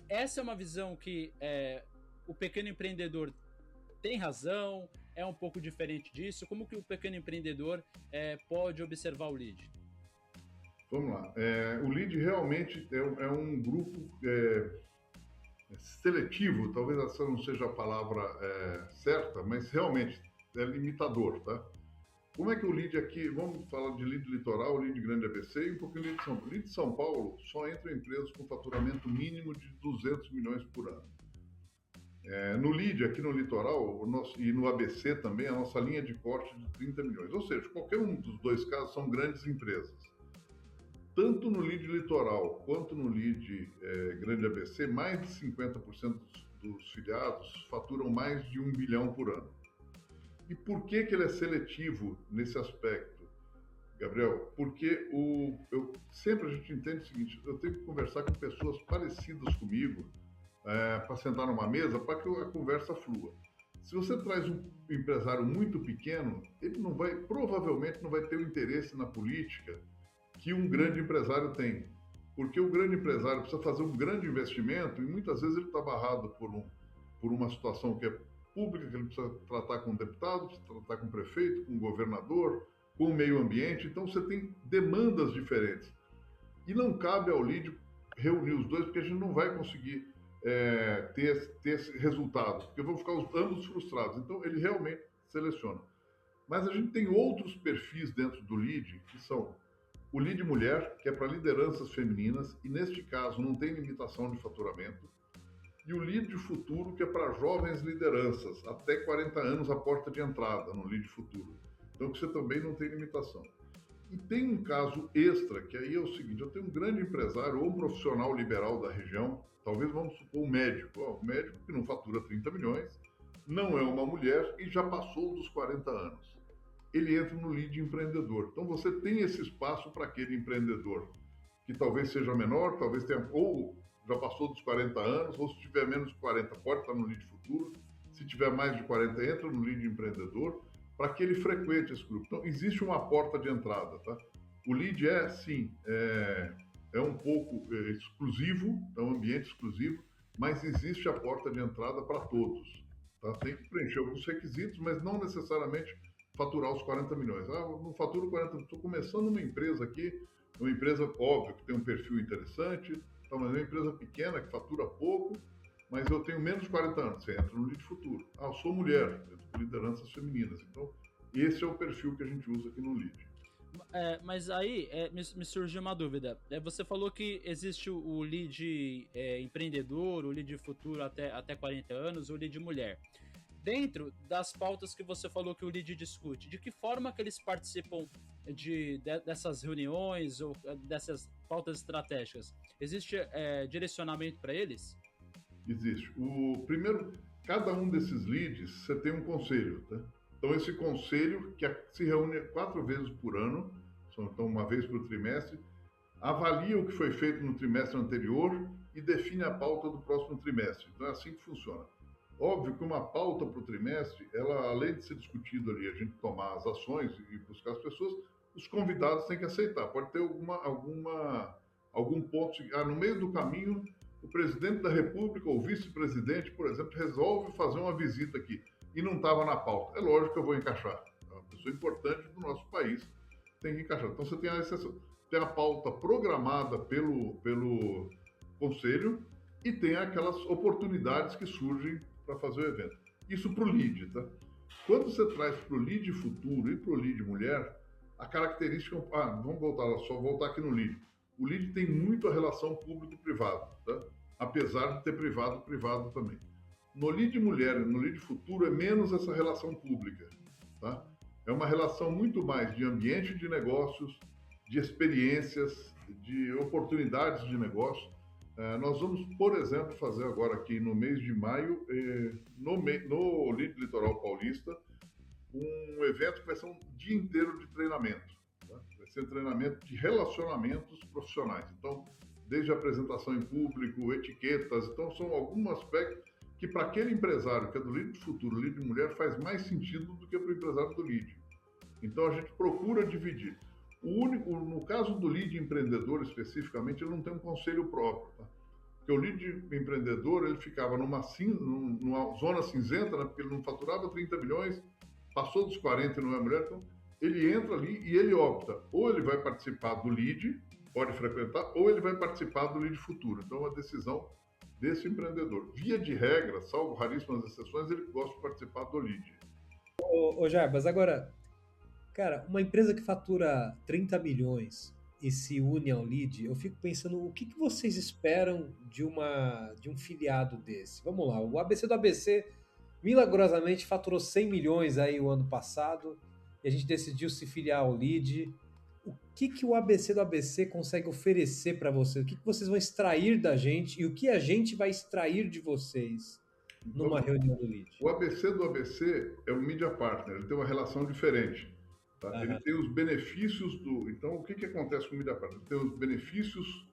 Essa é uma visão que o pequeno empreendedor tem razão? É um pouco diferente disso? Como que o pequeno empreendedor pode observar o Lead? Vamos lá. O Lead realmente é um grupo seletivo, talvez essa não seja a palavra certa, mas realmente é limitador, tá? Como é que o Lead aqui, vamos falar de Lead Litoral, Lead Grande ABC e um pouquinho de Lead São Paulo. Lead São Paulo só entra empresas com faturamento mínimo de 200 milhões por ano. No Lead, aqui no Litoral, e no ABC também, a nossa linha de corte de 30 milhões. Ou seja, qualquer um dos dois casos são grandes empresas. Tanto no Lead Litoral quanto no Lead Grande ABC, mais de 50% dos filiados faturam mais de 1 bilhão por ano. E por que ele é seletivo nesse aspecto, Gabriel? Porque sempre a gente entende o seguinte, eu tenho que conversar com pessoas parecidas comigo, para sentar numa mesa, para que a conversa flua. Se você traz um empresário muito pequeno, ele provavelmente não vai ter o interesse na política que um grande empresário tem. Porque o grande empresário precisa fazer um grande investimento e muitas vezes ele está barrado por uma situação que é pública, que ele precisa tratar com o deputado, precisa tratar com o prefeito, com o governador, com o meio ambiente. Então você tem demandas diferentes. E não cabe ao Lead reunir os dois, porque a gente não vai conseguir ter esse resultado, porque vão ficar ambos frustrados. Então, ele realmente seleciona. Mas a gente tem outros perfis dentro do Lead, que são o Lead Mulher, que é para lideranças femininas, e neste caso não tem limitação de faturamento, e o Lead Futuro, que é para jovens lideranças, até 40 anos a porta de entrada no Lead Futuro. Então, que você também não tem limitação. E tem um caso extra, que aí é o seguinte, eu tenho um grande empresário ou um profissional liberal da região, talvez vamos supor um médico, um médico que não fatura 30 milhões, não é uma mulher e já passou dos 40 anos. Ele entra no Lead Empreendedor. Então você tem esse espaço para aquele empreendedor, que talvez seja menor, talvez tenha, ou já passou dos 40 anos, ou se tiver menos de 40, pode estar no Lead Futuro, se tiver mais de 40, entra no Lead Empreendedor, para que ele frequente esse grupo. Então existe uma porta de entrada, tá? O Lead sim, é um pouco exclusivo, é um ambiente exclusivo, mas existe a porta de entrada para todos. Tá? Tem que preencher alguns requisitos, mas não necessariamente faturar os 40 milhões. Não faturo 40, estou começando uma empresa aqui, uma empresa, óbvio, que tem um perfil interessante, tá? Mas é uma empresa pequena, que fatura pouco, mas eu tenho menos de 40 anos, você entra no Lead Futuro. Eu sou mulher, eu tenho lideranças femininas. Então, esse é o perfil que a gente usa aqui no Lead. Mas aí me surgiu uma dúvida. Você falou que existe o Lead empreendedor, o Lead Futuro até 40 anos, o Lead Mulher. Dentro das pautas que você falou que o Lead discute, de que forma que eles participam dessas reuniões ou dessas pautas estratégicas? Existe direcionamento para eles? Existe. Primeiro, cada um desses leads, você tem um conselho, tá? Então, esse conselho, que se reúne 4 vezes por ano, então uma vez por trimestre, avalia o que foi feito no trimestre anterior e define a pauta do próximo trimestre. Então, é assim que funciona. Óbvio que uma pauta para o trimestre, ela, além de ser discutida ali, a gente tomar as ações e buscar as pessoas, os convidados têm que aceitar. Pode ter algum ponto, no meio do caminho, o presidente da República ou o vice-presidente, por exemplo, resolve fazer uma visita aqui e não estava na pauta. É lógico que eu vou encaixar. É uma pessoa importante do nosso país. tem que encaixar. Então você tem a exceção, tem a pauta programada pelo conselho e tem aquelas oportunidades que surgem para fazer o evento. Isso para o lead, tá? Quando você traz para o lead futuro e para o lead mulher, a característica... vamos voltar aqui no lead. O lead tem muito a relação público-privado, tá? Apesar de ter privado-privado também. No lead mulher e no lead futuro é menos essa relação pública, tá? É uma relação muito mais de ambiente de negócios, de experiências, de oportunidades de negócio. Nós vamos, por exemplo, fazer agora aqui no mês de maio, no Lead Litoral Paulista, um evento que vai ser um dia inteiro de treinamento. Tá? Vai ser treinamento de relacionamentos profissionais. Então, desde apresentação em público, etiquetas, então são alguns aspectos que para aquele empresário que é do Lead Futuro, Lead Mulher, faz mais sentido do que para o empresário do Lead. Então, a gente procura dividir. No caso do lead empreendedor especificamente, ele não tem um conselho próprio, tá? Porque o lead empreendedor, ele ficava numa zona cinzenta, né? Porque ele não faturava 30 milhões, passou dos 40 e não é mulher, então ele entra ali e ele opta, ou ele vai participar do lead, pode frequentar, ou ele vai participar do lead futuro. Então, é uma decisão desse empreendedor. Via de regra, salvo raríssimas exceções, ele gosta de participar do lead. Ô Jarbas, agora... Cara, uma empresa que fatura 30 milhões e se une ao lead, eu fico pensando, o que vocês esperam de um filiado desse? Vamos lá, o ABC do ABC milagrosamente faturou 100 milhões aí o ano passado e a gente decidiu se filiar ao lead. O que o ABC do ABC consegue oferecer para vocês? O que vocês vão extrair da gente e o que a gente vai extrair de vocês numa reunião do lead? O ABC do ABC é um media partner, ele tem uma relação diferente. Tá? Uhum. Ele tem os benefícios do... Então, o que acontece com o Media Partner? Ele tem os benefícios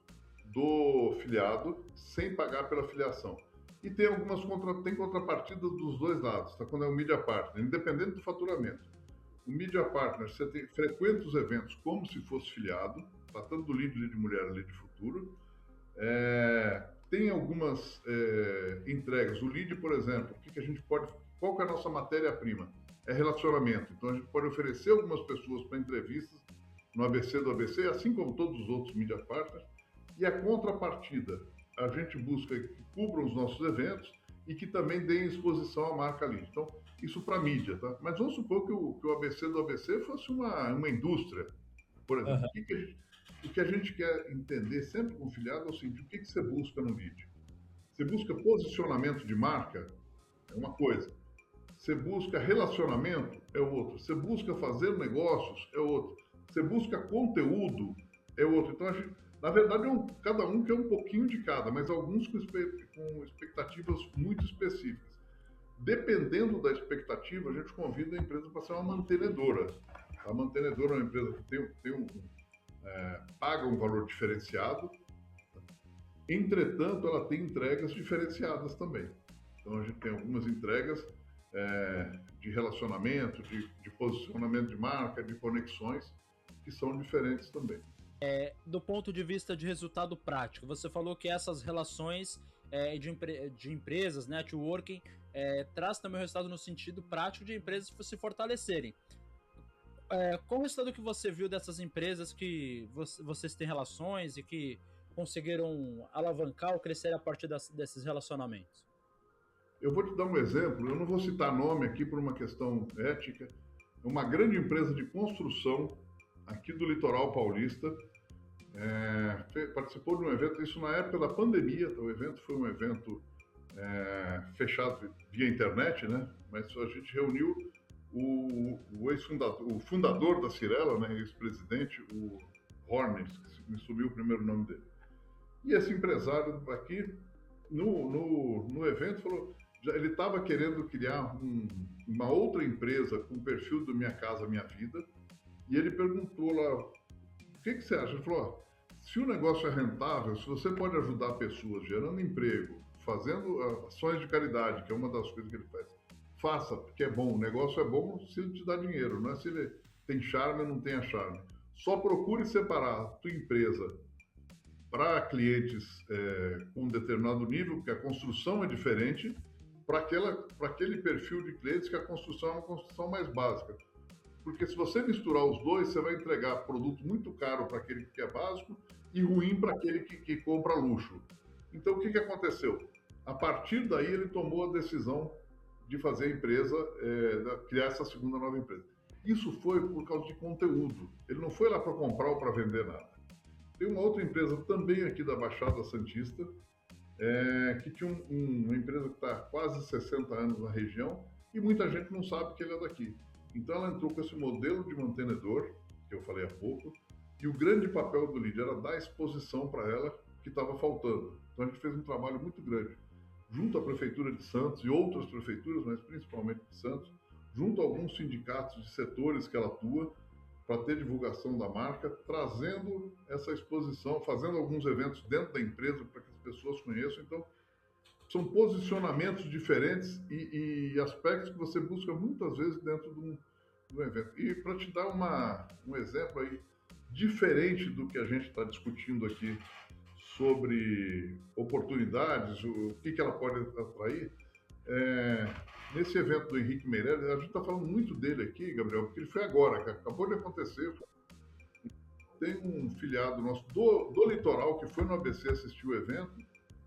do filiado sem pagar pela filiação. E tem tem contrapartidas dos dois lados, tá? Quando é o Media Partner, independente do faturamento. O Media Partner, você frequenta os eventos como se fosse filiado, tá? Tanto do lead mulher, lead futuro. Tem algumas entregas. O lead, por exemplo, o que a gente pode... Qual que é a nossa matéria-prima? É relacionamento. Então, a gente pode oferecer algumas pessoas para entrevistas no ABC do ABC, assim como todos os outros media partners. E a contrapartida, a gente busca que cubram os nossos eventos e que também deem exposição à marca ali. Então, isso para mídia, tá? Mas vamos supor que o ABC do ABC fosse uma indústria, por exemplo. Uhum. O que a gente quer entender sempre com o filiado é o seguinte, o que você busca no lead? Você busca posicionamento de marca? É uma coisa. Você busca relacionamento, é outro. Você busca fazer negócios, é outro. Você busca conteúdo, é outro. Então, na verdade, cada um quer um pouquinho de cada, mas alguns com expectativas muito específicas. Dependendo da expectativa, a gente convida a empresa para ser uma mantenedora. A mantenedora é uma empresa que paga um valor diferenciado, entretanto, ela tem entregas diferenciadas também. Então, a gente tem algumas entregas de relacionamento, de posicionamento de marca, de conexões, que são diferentes também. Do ponto de vista de resultado prático, você falou que essas relações de empresas, networking, traz também o resultado no sentido prático de empresas se fortalecerem. Qual o resultado que você viu dessas empresas que vocês têm relações e que conseguiram alavancar ou crescer a partir desses relacionamentos? Eu vou te dar um exemplo, eu não vou citar nome aqui por uma questão ética. É uma grande empresa de construção aqui do litoral paulista, participou de um evento, isso na época da pandemia, o evento foi um evento fechado via internet, né? Mas a gente reuniu o fundador da Cyrela, né, ex-presidente, o Hornes, que me subiu o primeiro nome dele. E esse empresário aqui, no evento, falou... Ele estava querendo criar uma outra empresa com o perfil do Minha Casa Minha Vida, e ele perguntou lá, o que você acha? Ele falou, se o negócio é rentável, se você pode ajudar pessoas gerando emprego, fazendo ações de caridade, que é uma das coisas que ele faz, faça, porque é bom, o negócio é bom se ele te dá dinheiro, não é se ele tem charme ou não tem charme. Só procure separar a tua empresa para clientes com um determinado nível, porque a construção é diferente, para aquele perfil de clientes que a construção é uma construção mais básica. Porque se você misturar os dois, você vai entregar produto muito caro para aquele que é básico e ruim para aquele que compra luxo. Então, o que aconteceu? A partir daí, ele tomou a decisão de fazer a empresa, criar essa segunda nova empresa. Isso foi por causa de conteúdo. Ele não foi lá para comprar ou para vender nada. Tem uma outra empresa também aqui da Baixada Santista, que tinha uma empresa que está há quase 60 anos na região e muita gente não sabe que ele é daqui. Então ela entrou com esse modelo de mantenedor, que eu falei há pouco, e o grande papel do lead era dar exposição para ela que estava faltando. Então a gente fez um trabalho muito grande, junto à Prefeitura de Santos e outras prefeituras, mas principalmente de Santos, junto a alguns sindicatos de setores que ela atua, para ter divulgação da marca, trazendo essa exposição, fazendo alguns eventos dentro da empresa para que as pessoas conheçam. Então, são posicionamentos diferentes e aspectos que você busca muitas vezes dentro de um evento. E para te dar um exemplo aí, diferente do que a gente está discutindo aqui sobre oportunidades, o que ela pode atrair, nesse evento do Henrique Meirelles, a gente está falando muito dele aqui, Gabriel, porque ele foi agora, acabou de acontecer. Tem um filiado nosso do Litoral que foi no ABC assistir o evento,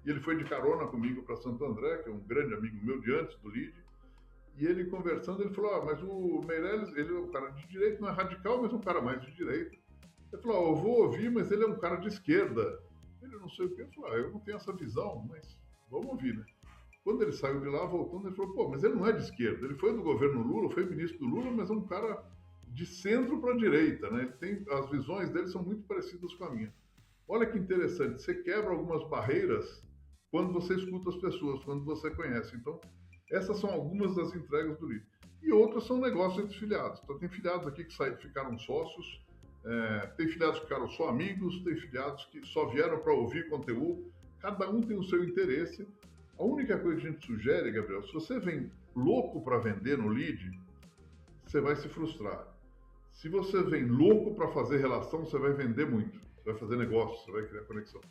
e ele foi de carona comigo para Santo André, que é um grande amigo meu de antes do LID, e ele conversando, ele falou, mas o Meirelles, ele é um cara de direita, não é radical, mas é um cara mais de direita. Ele falou, eu vou ouvir, mas ele é um cara de esquerda. Ele não sei o que, eu falei, eu não tenho essa visão, mas vamos ouvir, né? Quando ele saiu de lá, voltando, ele falou, mas ele não é de esquerda, ele foi do governo Lula, foi ministro do Lula, mas é um cara de centro para a direita, né? As visões dele são muito parecidas com a minha. Olha que interessante, você quebra algumas barreiras quando você escuta as pessoas, quando você conhece. Então, essas são algumas das entregas do LID. E outras são negócios entre filiados. Então, tem filiados aqui que ficaram sócios, tem filiados que ficaram só amigos, tem filiados que só vieram para ouvir conteúdo. Cada um tem o seu interesse. A única coisa que a gente sugere, Gabriel, se você vem louco para vender no lead, você vai se frustrar. Se você vem louco para fazer relação, você vai vender muito. Você vai fazer negócio, você vai criar conexão.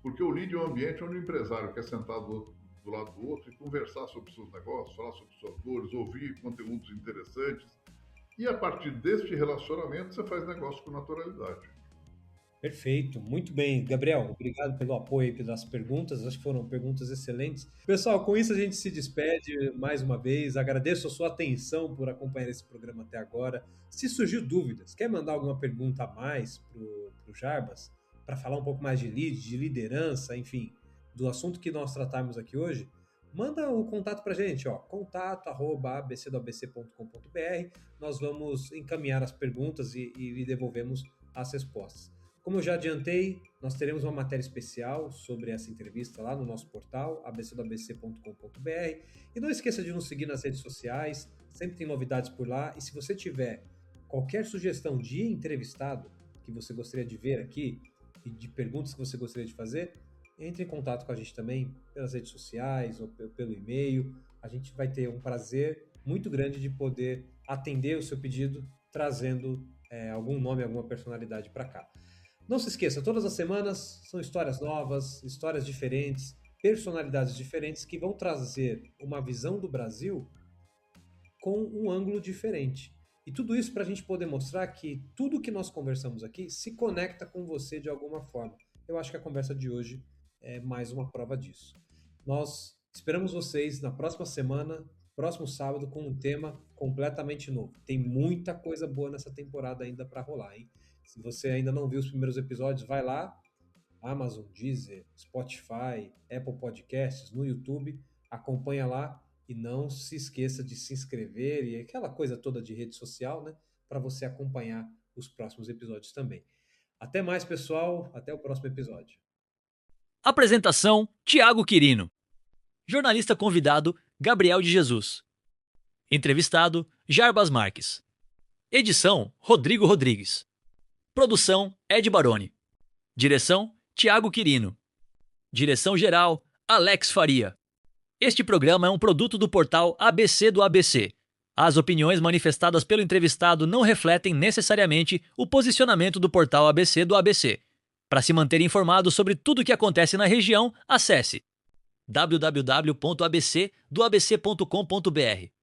Porque o lead é um ambiente onde o empresário quer sentar do lado do outro e conversar sobre seus negócios, falar sobre suas dores, ouvir conteúdos interessantes. E a partir deste relacionamento, você faz negócio com naturalidade. Perfeito, muito bem. Gabriel, obrigado pelo apoio e pelas perguntas, acho que foram perguntas excelentes. Pessoal, com isso a gente se despede mais uma vez, agradeço a sua atenção por acompanhar esse programa até agora. Se surgiu dúvidas, quer mandar alguma pergunta a mais para o Jarbas, para falar um pouco mais de lead, de liderança, enfim, do assunto que nós tratamos aqui hoje, manda o contato para a gente, contato@abcdoabc.com.br, nós vamos encaminhar as perguntas e lhe devolvemos as respostas. Como eu já adiantei, nós teremos uma matéria especial sobre essa entrevista lá no nosso portal, abcdoabc.com.br. E não esqueça de nos seguir nas redes sociais, sempre tem novidades por lá. E se você tiver qualquer sugestão de entrevistado que você gostaria de ver aqui, e de perguntas que você gostaria de fazer, entre em contato com a gente também pelas redes sociais ou pelo e-mail. A gente vai ter um prazer muito grande de poder atender o seu pedido, trazendo algum nome, alguma personalidade para cá. Não se esqueça, todas as semanas são histórias novas, histórias diferentes, personalidades diferentes que vão trazer uma visão do Brasil com um ângulo diferente. E tudo isso para a gente poder mostrar que tudo que nós conversamos aqui se conecta com você de alguma forma. Eu acho que a conversa de hoje é mais uma prova disso. Nós esperamos vocês na próxima semana, próximo sábado, com um tema completamente novo. Tem muita coisa boa nessa temporada ainda para rolar, hein? Se você ainda não viu os primeiros episódios, vai lá, Amazon, Deezer, Spotify, Apple Podcasts, no YouTube, acompanha lá e não se esqueça de se inscrever e aquela coisa toda de rede social, né, para você acompanhar os próximos episódios também. Até mais, pessoal, até o próximo episódio. Apresentação: Thiago Quirino. Jornalista convidado: Gabriel de Jesus. Entrevistado: Jarbas Marques. Edição: Rodrigo Rodrigues. Produção: Ed Baroni. Direção: Thiago Quirino. Direção-geral: Alex Faria. Este programa é um produto do portal ABC do ABC. As opiniões manifestadas pelo entrevistado não refletem necessariamente o posicionamento do portal ABC do ABC. Para se manter informado sobre tudo o que acontece na região, acesse www.abcdoabc.com.br.